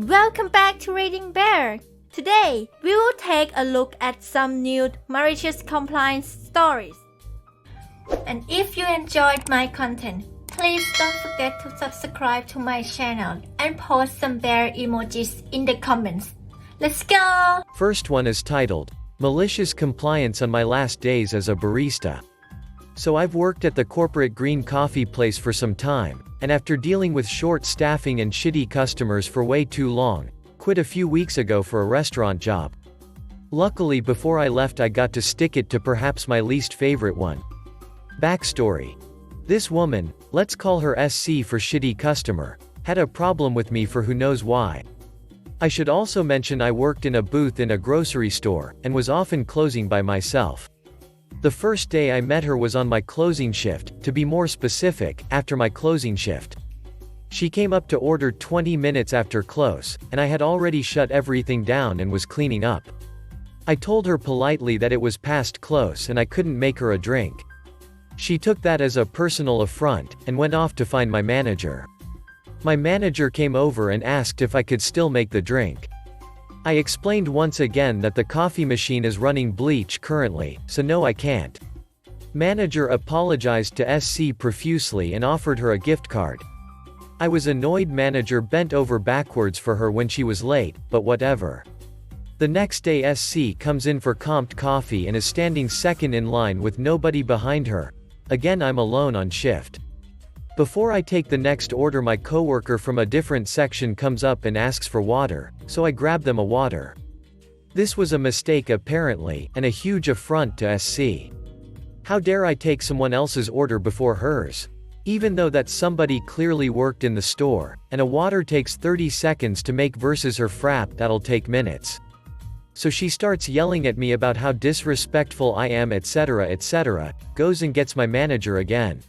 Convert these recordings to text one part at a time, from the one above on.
Welcome back to Reading Bear. Today, we will take a look at some new malicious compliance stories. And if you enjoyed my content, please don't forget to subscribe to my channel and post some bear emojis in the comments. Let's go! First one is titled, Malicious Compliance on My Last Days as a Barista. So I've worked at the corporate green coffee place for some time, and after dealing with short staffing and shitty customers for way too long, quit a few weeks ago for a restaurant job. Luckily before I left I got to stick it to perhaps my least favorite one. Backstory. This woman, let's call her SC for shitty customer, had a problem with me for who knows why. I should also mention I worked in a booth in a grocery store, and was often closing by myself. The first day I met her was on my closing shift, to be more specific, after my closing shift. She came up to order 20 minutes after close, and I had already shut everything down and was cleaning up. I told her politely that it was past close and I couldn't make her a drink. She took that as a personal affront, and went off to find my manager. My manager came over and asked if I could still make the drink. I explained once again that the coffee machine is running bleach currently, so no I can't. Manager apologized to SC profusely and offered her a gift card. I was annoyed. Manager bent over backwards for her when she was late, but whatever. The next day SC comes in for comped coffee and is standing second in line with nobody behind her. Again I'm alone on shift. Before I take the next order my coworker from a different section comes up and asks for water, so I grab them a water. This was a mistake apparently, and a huge affront to SC. How dare I take someone else's order before hers? Even though that somebody clearly worked in the store, and a water takes 30 seconds to make versus her frap that'll take minutes. So she starts yelling at me about how disrespectful I am etc., goes and gets my manager again.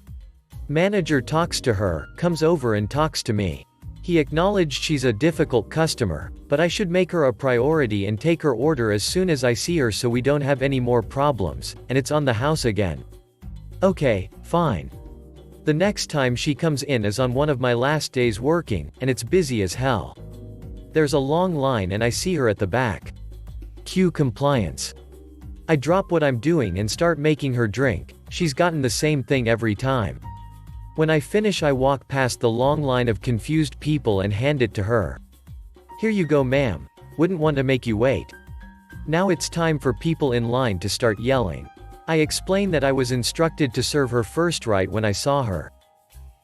Manager talks to her, comes over and talks to me. He acknowledged she's a difficult customer, but I should make her a priority and take her order as soon as I see her so we don't have any more problems, and it's on the house again. Okay, fine. The next time she comes in is on one of my last days working, and it's busy as hell. There's a long line and I see her at the back. Cue compliance. I drop what I'm doing and start making her drink. She's gotten the same thing every time. When I finish I walk past the long line of confused people and hand it to her. Here you go ma'am. Wouldn't want to make you wait. Now it's time for people in line to start yelling. I explain that I was instructed to serve her first right when I saw her.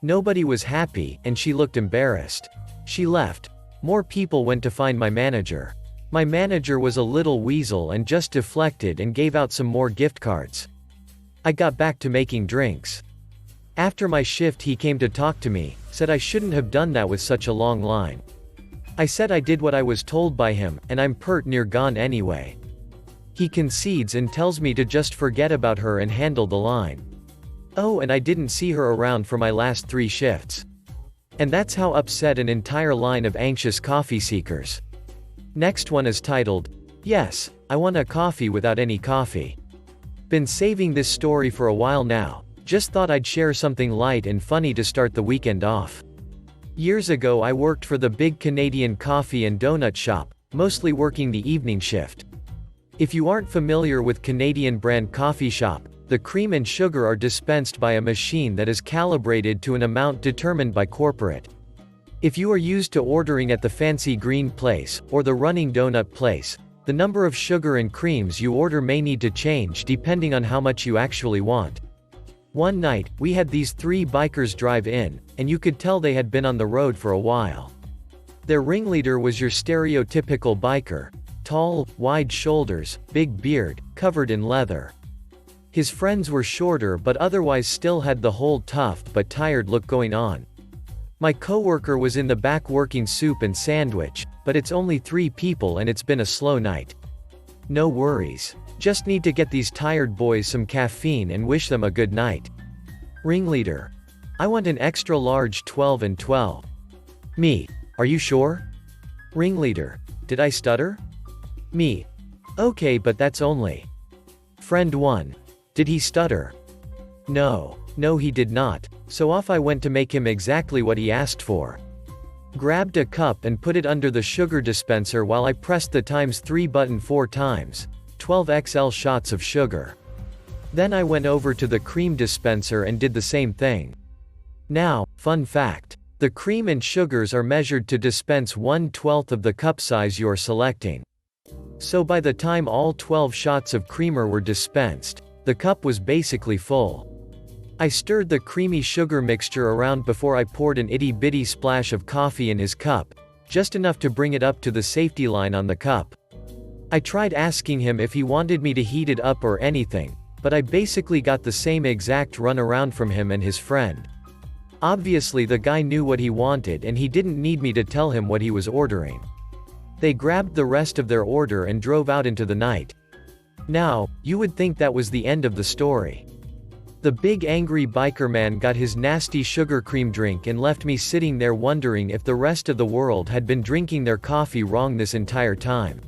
Nobody was happy, and she looked embarrassed. She left. More people went to find my manager. My manager was a little weasel and just deflected and gave out some more gift cards. I got back to making drinks. After my shift he came to talk to me, said I shouldn't have done that with such a long line. I said I did what I was told by him, and I'm pert near gone anyway. He concedes and tells me to just forget about her and handle the line. Oh, and I didn't see her around for my last 3 shifts. And that's how upset an entire line of anxious coffee seekers. Next one is titled, Yes, I want a coffee without any coffee. Been saving this story for a while now. Just thought I'd share something light and funny to start the weekend off. Years ago I worked for the big Canadian coffee and donut shop, mostly working the evening shift. If you aren't familiar with Canadian brand coffee shop, the cream and sugar are dispensed by a machine that is calibrated to an amount determined by corporate. If you are used to ordering at the fancy green place, or the running donut place, the number of sugar and creams you order may need to change depending on how much you actually want. One night, we had these 3 bikers drive in, and you could tell they had been on the road for a while. Their ringleader was your stereotypical biker. Tall, wide shoulders, big beard, covered in leather. His friends were shorter but otherwise still had the whole tough but tired look going on. My coworker was in the back working soup and sandwich, but it's only 3 people and it's been a slow night. No worries. Just need to get these tired boys some caffeine and wish them a good night. Ringleader. I want an extra large 12 and 12. Me. Are you sure? Ringleader. Did I stutter? Me. Okay, but that's only. Friend 1. Did he stutter? No, he did not, so off I went to make him exactly what he asked for. Grabbed a cup and put it under the sugar dispenser while I pressed the ×3 button 4 times, 12 XL shots of sugar. Then I went over to the cream dispenser and did the same thing. Now, fun fact. The cream and sugars are measured to dispense 1/12 of the cup size you're selecting. So by the time all 12 shots of creamer were dispensed, the cup was basically full. I stirred the creamy sugar mixture around before I poured an itty-bitty splash of coffee in his cup, just enough to bring it up to the safety line on the cup. I tried asking him if he wanted me to heat it up or anything, but I basically got the same exact runaround from him and his friend. Obviously the guy knew what he wanted and he didn't need me to tell him what he was ordering. They grabbed the rest of their order and drove out into the night. Now, you would think that was the end of the story. The big angry biker man got his nasty sugar cream drink and left me sitting there wondering if the rest of the world had been drinking their coffee wrong this entire time.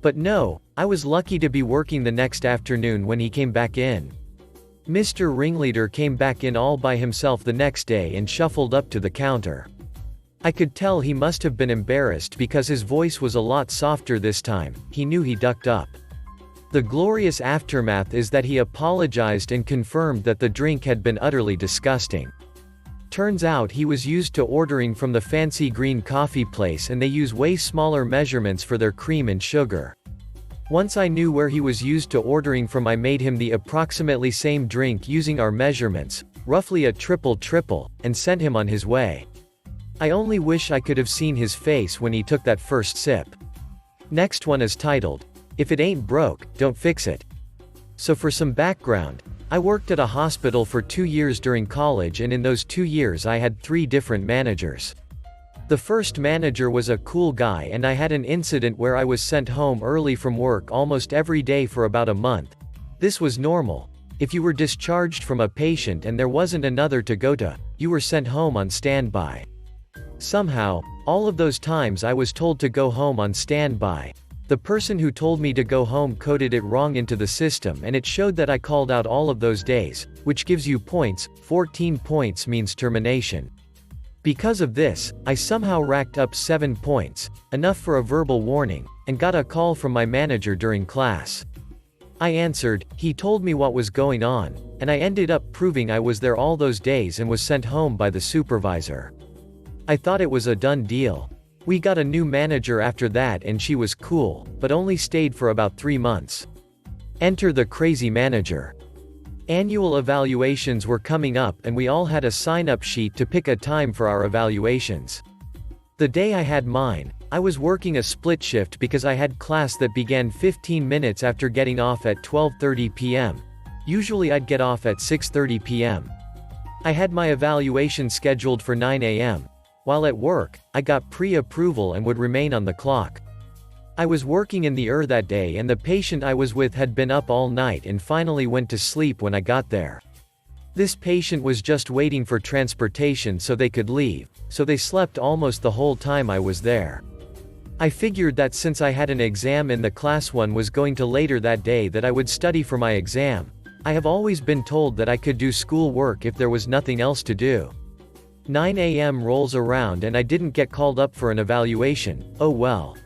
But no, I was lucky to be working the next afternoon when he came back in. Mr. Ringleader came back in all by himself the next day and shuffled up to the counter. I could tell he must have been embarrassed because his voice was a lot softer this time. He knew he ducked up. The glorious aftermath is that he apologized and confirmed that the drink had been utterly disgusting. Turns out he was used to ordering from the fancy green coffee place and they use way smaller measurements for their cream and sugar. Once I knew where he was used to ordering from, I made him the approximately same drink using our measurements, roughly a triple, and sent him on his way. I only wish I could have seen his face when he took that first sip. Next one is titled, "If It Ain't Broke, Don't Fix It." So for some background, I worked at a hospital for 2 years during college, and in those 2 years I had 3 different managers. The first manager was a cool guy and I had an incident where I was sent home early from work almost every day for about a month. This was normal. If you were discharged from a patient and there wasn't another to go to, you were sent home on standby. Somehow, all of those times I was told to go home on standby. The person who told me to go home coded it wrong into the system and it showed that I called out all of those days, which gives you points. 14 points means termination. Because of this, I somehow racked up 7 points, enough for a verbal warning, and got a call from my manager during class. I answered, he told me what was going on, and I ended up proving I was there all those days and was sent home by the supervisor. I thought it was a done deal. We got a new manager after that and she was cool, but only stayed for about 3 months. Enter the crazy manager. Annual evaluations were coming up and we all had a sign-up sheet to pick a time for our evaluations. The day I had mine, I was working a split shift because I had class that began 15 minutes after getting off at 12:30 p.m. Usually I'd get off at 6:30 p.m. I had my evaluation scheduled for 9 a.m. While at work, I got pre-approval and would remain on the clock. I was working in the that day and the patient I was with had been up all night and finally went to sleep when I got there. This patient was just waiting for transportation so they could leave, so they slept almost the whole time I was there. I figured that since I had an exam and the class one was going to later that day that I would study for my exam. I have always been told that I could do school work if there was nothing else to do. 9 a.m. rolls around and I didn't get called up for an evaluation. Oh well.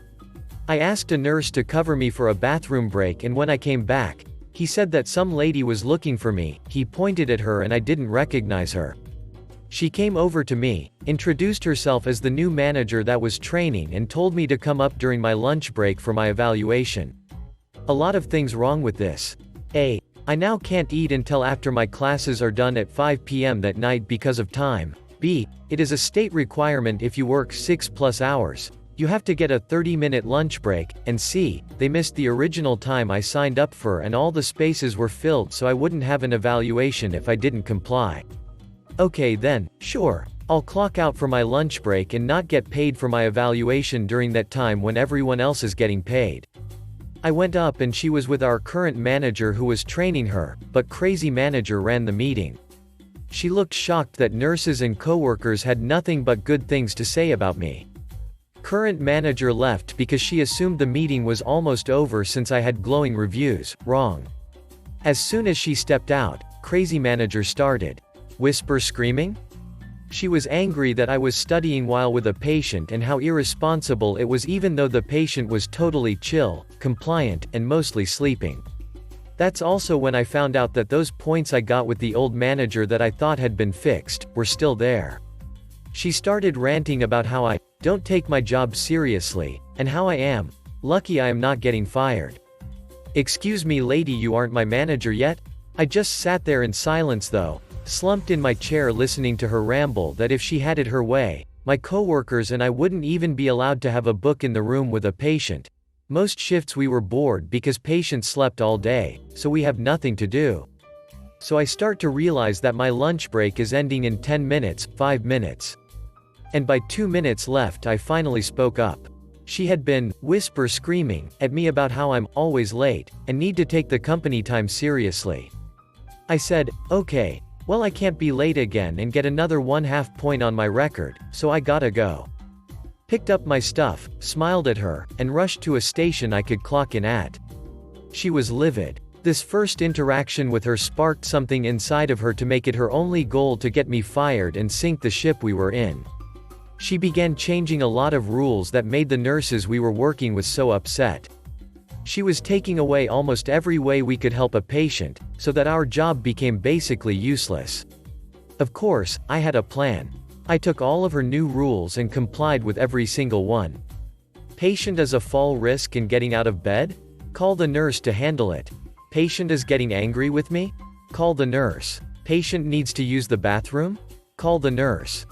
I asked a nurse to cover me for a bathroom break and when I came back, he said that some lady was looking for me. He pointed at her and I didn't recognize her. She came over to me, introduced herself as the new manager that was training and told me to come up during my lunch break for my evaluation. A lot of things wrong with this. A. I now can't eat until after my classes are done at 5 p.m. that night because of time. B. It is a state requirement if you work 6+ hours. You have to get a 30-minute lunch break, and C. They missed the original time I signed up for and all the spaces were filled so I wouldn't have an evaluation if I didn't comply. Okay then, sure. I'll clock out for my lunch break and not get paid for my evaluation during that time when everyone else is getting paid. I went up and she was with our current manager who was training her, but crazy manager ran the meeting. She looked shocked that nurses and coworkers had nothing but good things to say about me. Current manager left because she assumed the meeting was almost over since I had glowing reviews. Wrong. As soon as she stepped out, crazy manager started. Whisper screaming? She was angry that I was studying while with a patient and how irresponsible it was even though the patient was totally chill, compliant, and mostly sleeping. That's also when I found out that those points I got with the old manager that I thought had been fixed, were still there. She started ranting about how I don't take my job seriously, and how I am lucky I am not getting fired. Excuse me lady, you aren't my manager yet? I just sat there in silence though, slumped in my chair listening to her ramble that if she had it her way, my coworkers and I wouldn't even be allowed to have a book in the room with a patient. Most shifts we were bored because patients slept all day, so we have nothing to do. So I start to realize that my lunch break is ending in 10 minutes, 5 minutes. And by 2 minutes left I finally spoke up. She had been, whisper screaming, at me about how I'm always late, and need to take the company time seriously. I said, okay, well I can't be late again and get another 1/2 point on my record, so I gotta go. Picked up my stuff, smiled at her, and rushed to a station I could clock in at. She was livid. This first interaction with her sparked something inside of her to make it her only goal to get me fired and sink the ship we were in. She began changing a lot of rules that made the nurses we were working with so upset. She was taking away almost every way we could help a patient, so that our job became basically useless. Of course, I had a plan. I took all of her new rules and complied with every single one. Patient is a fall risk in getting out of bed? Call the nurse to handle it. Patient is getting angry with me? Call the nurse. Patient needs to use the bathroom? Call the nurse.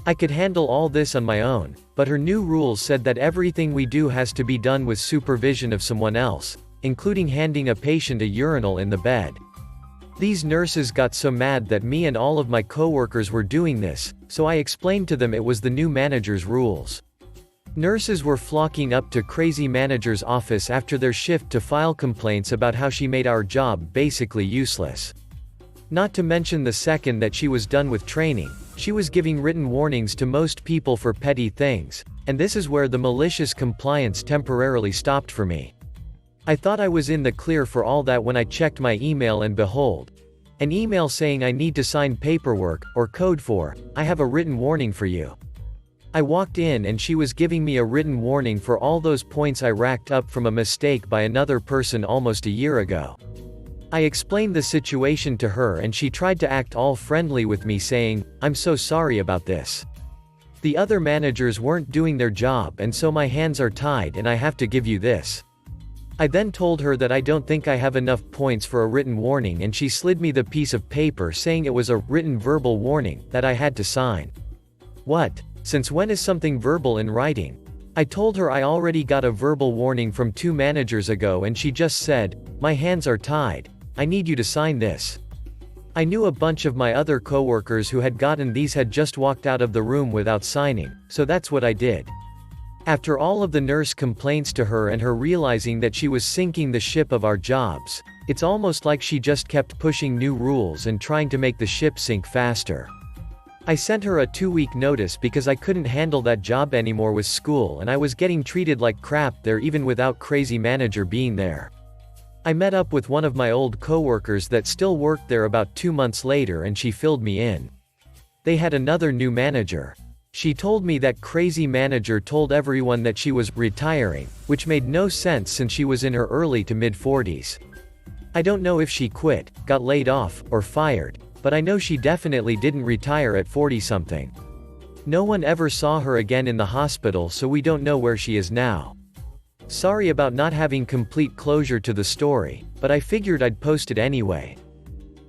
I could handle all this on my own, but her new rules said that everything we do has to be done with supervision of someone else, including handing a patient a urinal in the bed. These nurses got so mad that me and all of my coworkers were doing this, so I explained to them it was the new manager's rules. Nurses were flocking up to crazy manager's office after their shift to file complaints about how she made our job basically useless. Not to mention the second that she was done with training, she was giving written warnings to most people for petty things, and this is where the malicious compliance temporarily stopped for me. I thought I was in the clear for all that when I checked my email and behold, an email saying I need to sign paperwork, or code for, I have a written warning for you. I walked in and she was giving me a written warning for all those points I racked up from a mistake by another person almost a year ago. I explained the situation to her and she tried to act all friendly with me saying, I'm so sorry about this. The other managers weren't doing their job and so my hands are tied and I have to give you this. I then told her that I don't think I have enough points for a written warning and she slid me the piece of paper saying it was a written verbal warning that I had to sign. What? Since when is something verbal in writing? I told her I already got a verbal warning from 2 managers ago and she just said, my hands are tied. I need you to sign this. I knew a bunch of my other coworkers who had gotten these had just walked out of the room without signing, so that's what I did. After all of the nurse complaints to her and her realizing that she was sinking the ship of our jobs, it's almost like she just kept pushing new rules and trying to make the ship sink faster. I sent her a 2-week notice because I couldn't handle that job anymore with school and I was getting treated like crap there even without crazy manager being there. I met up with one of my old coworkers that still worked there about 2 months later and she filled me in. They had another new manager. She told me that crazy manager told everyone that she was retiring, which made no sense since she was in her early to mid-40s. I don't know if she quit, got laid off, or fired, but I know she definitely didn't retire at 40-something. No one ever saw her again in the hospital so we don't know where she is now. Sorry about not having complete closure to the story, but I figured I'd post it anyway.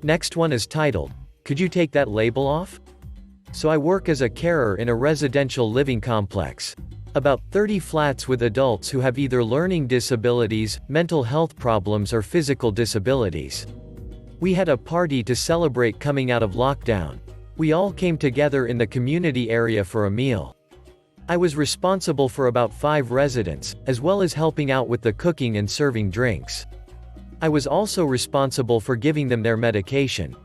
Next one is titled, Could you take that label off? So I work as a carer in a residential living complex. About 30 flats with adults who have either learning disabilities, mental health problems or physical disabilities. We had a party to celebrate coming out of lockdown. We all came together in the community area for a meal. I was responsible for about 5 residents, as well as helping out with the cooking and serving drinks. I was also responsible for giving them their medication.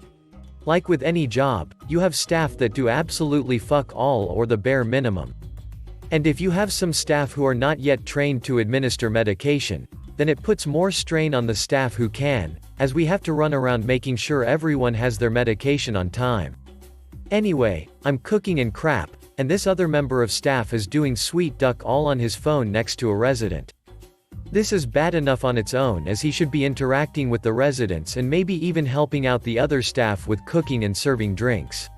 Like with any job, you have staff that do absolutely fuck all or the bare minimum. And if you have some staff who are not yet trained to administer medication, then it puts more strain on the staff who can, as we have to run around making sure everyone has their medication on time. Anyway, I'm cooking and crap, and this other member of staff is doing sweet duck all on his phone next to a resident. This is bad enough on its own, as he should be interacting with the residents and maybe even helping out the other staff with cooking and serving drinks.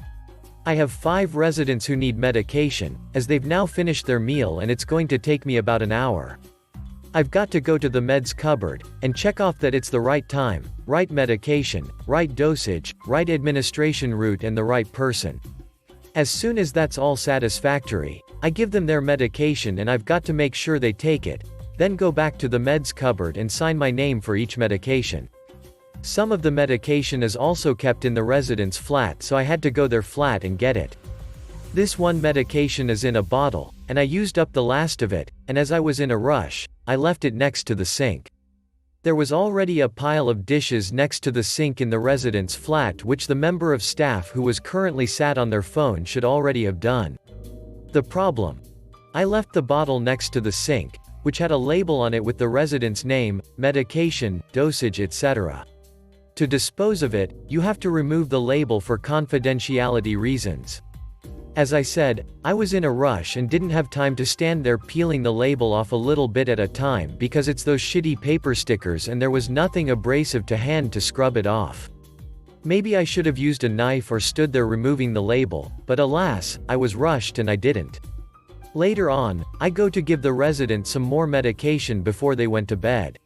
I have 5 residents who need medication, as they've now finished their meal and it's going to take me about an hour. I've got to go to the meds cupboard, and check off that it's the right time, right medication, right dosage, right administration route and the right person. As soon as that's all satisfactory, I give them their medication and I've got to make sure they take it, then go back to the meds cupboard and sign my name for each medication. Some of the medication is also kept in the resident's flat, so I had to go their flat and get it. This one medication is in a bottle, and I used up the last of it, and as I was in a rush, I left it next to the sink. There was already a pile of dishes next to the sink in the resident's flat, which the member of staff who was currently sat on their phone should already have done. The problem? I left the bottle next to the sink, which had a label on it with the resident's name, medication, dosage, etc. To dispose of it, you have to remove the label for confidentiality reasons. As I said, I was in a rush and didn't have time to stand there peeling the label off a little bit at a time because it's those shitty paper stickers and there was nothing abrasive to hand to scrub it off. Maybe I should have used a knife or stood there removing the label, but alas, I was rushed and I didn't. Later on, I go to give the resident some more medication before they went to bed.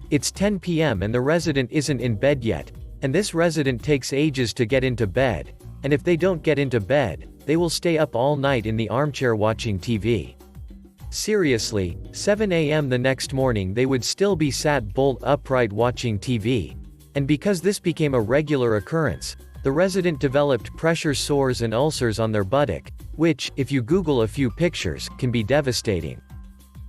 It's 10 p.m. and the resident isn't in bed yet, and this resident takes ages to get into bed, and if they don't get into bed, they will stay up all night in the armchair watching TV. Seriously, 7 a.m. the next morning they would still be sat bolt upright watching TV, and because this became a regular occurrence, the resident developed pressure sores and ulcers on their buttock, which, if you Google a few pictures, can be devastating.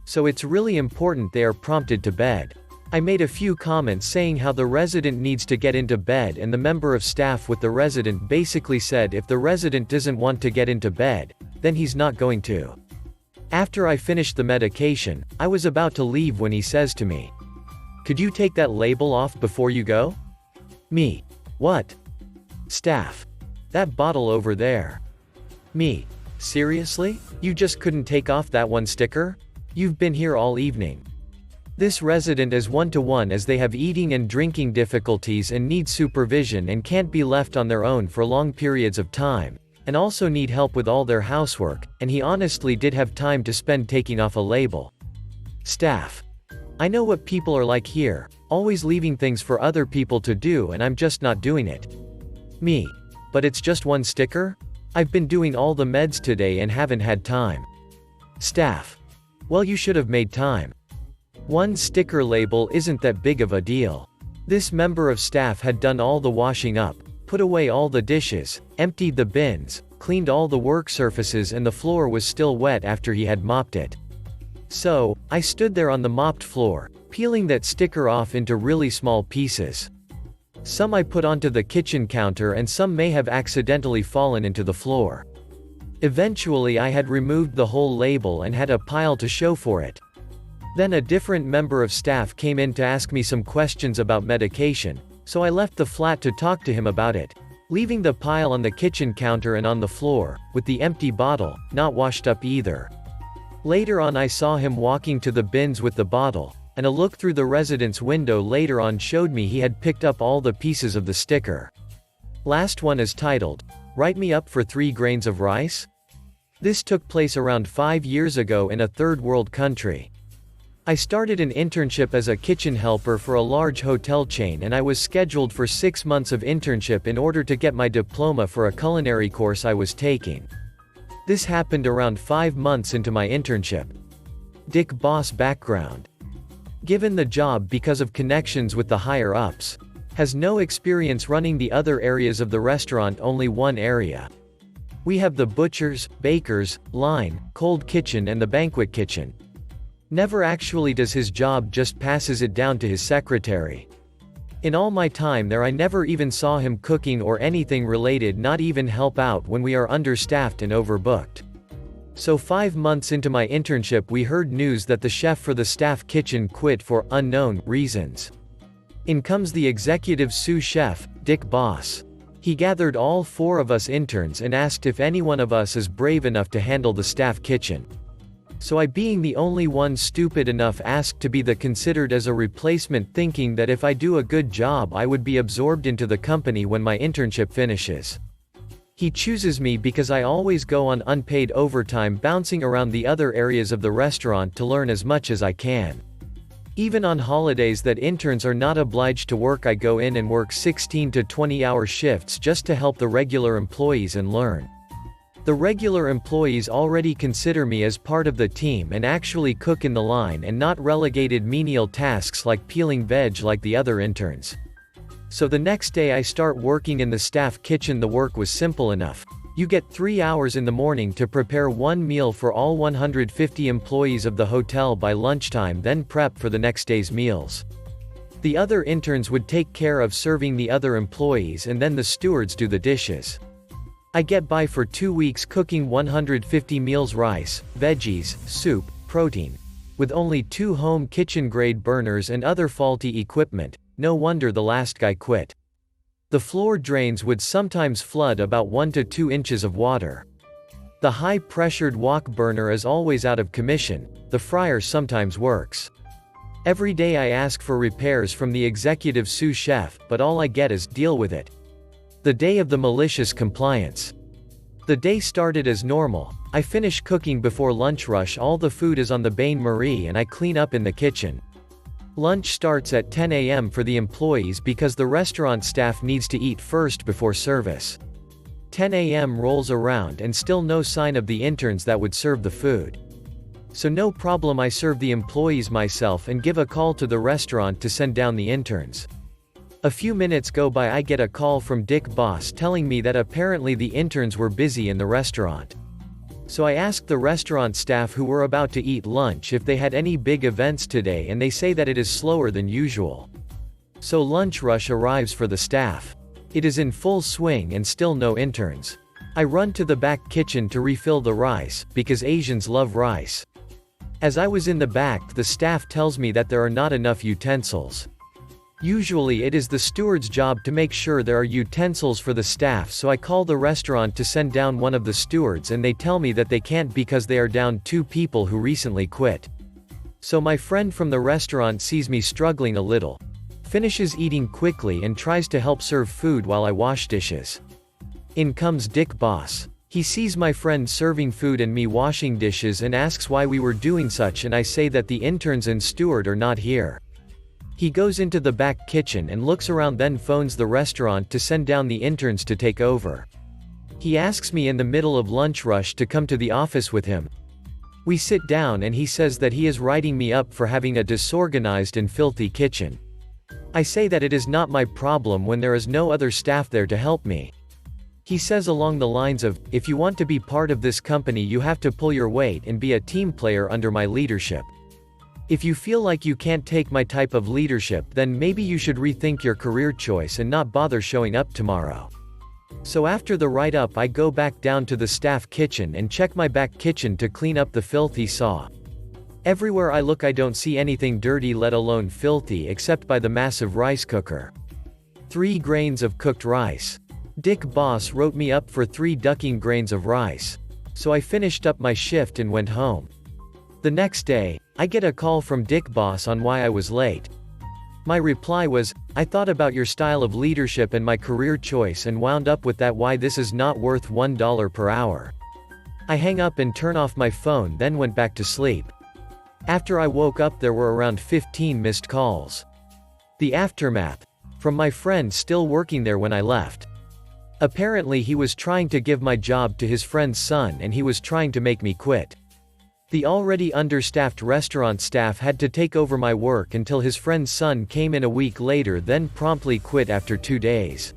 So it's really important they are prompted to bed. I made a few comments saying how the resident needs to get into bed, and the member of staff with the resident basically said if the resident doesn't want to get into bed, then he's not going to. After I finished the medication, I was about to leave when he says to me, "Could you take that label off before you go?" Me. What? Staff. That bottle over there. Me. Seriously? You just couldn't take off that one sticker? You've been here all evening. This resident is one-to-one as they have eating and drinking difficulties and need supervision and can't be left on their own for long periods of time, and also need help with all their housework, and he honestly did have time to spend taking off a label. Staff. I know what people are like here, always leaving things for other people to do and I'm just not doing it. Me. But it's just one sticker? I've been doing all the meds today and haven't had time. Staff. Well, you should have made time. One sticker label isn't that big of a deal. This member of staff had done all the washing up, put away all the dishes, emptied the bins, cleaned all the work surfaces, and the floor was still wet after he had mopped it. So, I stood there on the mopped floor, peeling that sticker off into really small pieces. Some I put onto the kitchen counter and some may have accidentally fallen into the floor. Eventually I had removed the whole label and had a pile to show for it. Then a different member of staff came in to ask me some questions about medication, so I left the flat to talk to him about it, leaving the pile on the kitchen counter and on the floor, with the empty bottle, not washed up either. Later on I saw him walking to the bins with the bottle, and a look through the resident's window later on showed me he had picked up all the pieces of the sticker. Last one is titled, "Write Me Up for 3 grains of rice?" This took place around 5 years ago in a third world country. I started an internship as a kitchen helper for a large hotel chain, and I was scheduled for 6 months of internship in order to get my diploma for a culinary course I was taking. This happened around 5 months into my internship. Dick boss background. Given the job because of connections with the higher-ups. Has no experience running the other areas of the restaurant, only one area. We have the butchers, bakers, line, cold kitchen and the banquet kitchen. Never actually does his job, just passes it down to his secretary. In all my time there I never even saw him cooking or anything related, not even help out when we are understaffed and overbooked. So 5 months into my internship we heard news that the chef for the staff kitchen quit for unknown reasons. In comes the executive sous chef, Dick Boss. He gathered all 4 of us interns and asked if any one of us is brave enough to handle the staff kitchen. So I, being the only one stupid enough, asked to be considered as a replacement, thinking that if I do a good job I would be absorbed into the company when my internship finishes. He chooses me because I always go on unpaid overtime bouncing around the other areas of the restaurant to learn as much as I can. Even on holidays that interns are not obliged to work, I go in and work 16 to 20-hour shifts just to help the regular employees and learn. The regular employees already consider me as part of the team and actually cook in the line and not relegated menial tasks like peeling veg like the other interns. So the next day I start working in the staff kitchen. The work was simple enough. You get 3 hours in the morning to prepare 1 meal for all 150 employees of the hotel by lunchtime, then prep for the next day's meals. The other interns would take care of serving the other employees and then the stewards do the dishes. I get by for 2 weeks cooking 150 meals: rice, veggies, soup, protein. With only 2 home kitchen grade burners and other faulty equipment. No wonder the last guy quit. The floor drains would sometimes flood about 1 to 2 inches of water. The high-pressured wok burner is always out of commission. The fryer sometimes works. Every day I ask for repairs from the executive sous chef, but all I get is, "Deal with it." The day of the malicious compliance. The day started as normal. I finish cooking before lunch rush. All the food is on the bain-marie and I clean up in the kitchen. Lunch starts at 10 a.m. for the employees because the restaurant staff needs to eat first before service. 10 a.m. rolls around and still no sign of the interns that would serve the food. So no problem, I serve the employees myself and give a call to the restaurant to send down the interns. A few minutes go by, I get a call from Dick Boss telling me that apparently the interns were busy in the restaurant. So I asked the restaurant staff who were about to eat lunch if they had any big events today, and they say that it is slower than usual. So lunch rush arrives for the staff. It is in full swing and still no interns. I run to the back kitchen to refill the rice, because Asians love rice. As I was in the back, the staff tells me that there are not enough utensils. Usually it is the steward's job to make sure there are utensils for the staff, so I call the restaurant to send down one of the stewards and they tell me that they can't because they are down 2 people who recently quit. So my friend from the restaurant sees me struggling a little, finishes eating quickly and tries to help serve food while I wash dishes. In comes Dick Boss. He sees my friend serving food and me washing dishes and asks why we were doing such, and I say that the interns and steward are not here. He goes into the back kitchen and looks around, then phones the restaurant to send down the interns to take over. He asks me in the middle of lunch rush to come to the office with him. We sit down and he says that he is writing me up for having a disorganized and filthy kitchen. I say that it is not my problem when there is no other staff there to help me. He says along the lines of, "If you want to be part of this company you have to pull your weight and be a team player under my leadership. If you feel like you can't take my type of leadership, then maybe you should rethink your career choice and not bother showing up tomorrow." So after the write-up I go back down to the staff kitchen and check my back kitchen to clean up the filth he saw. Everywhere I look I don't see anything dirty, let alone filthy, except by the massive rice cooker. 3 grains of cooked rice. Dick Boss wrote me up for 3 ducking grains of rice. So I finished up my shift and went home. The next day, I get a call from Dick Boss on why I was late. My reply was, "I thought about your style of leadership and my career choice and wound up with that, why this is not worth $1 per hour." I hang up and turn off my phone, then went back to sleep. After I woke up there were around 15 missed calls. The aftermath. From my friend still working there when I left. Apparently he was trying to give my job to his friend's son and he was trying to make me quit. The already understaffed restaurant staff had to take over my work until his friend's son came in a week later, then promptly quit after 2 days.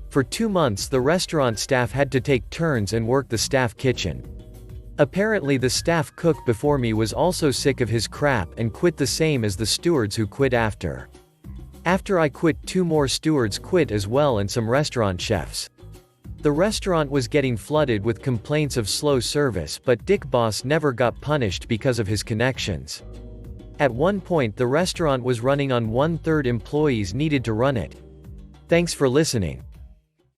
For 2 months the restaurant staff had to take turns and work the staff kitchen. Apparently the staff cook before me was also sick of his crap and quit, the same as the stewards who quit after. After I quit 2 more stewards quit as well and some restaurant chefs. The restaurant was getting flooded with complaints of slow service, but Dick Boss never got punished because of his connections. At one point the restaurant was running on 1/3 employees needed to run it. Thanks for listening.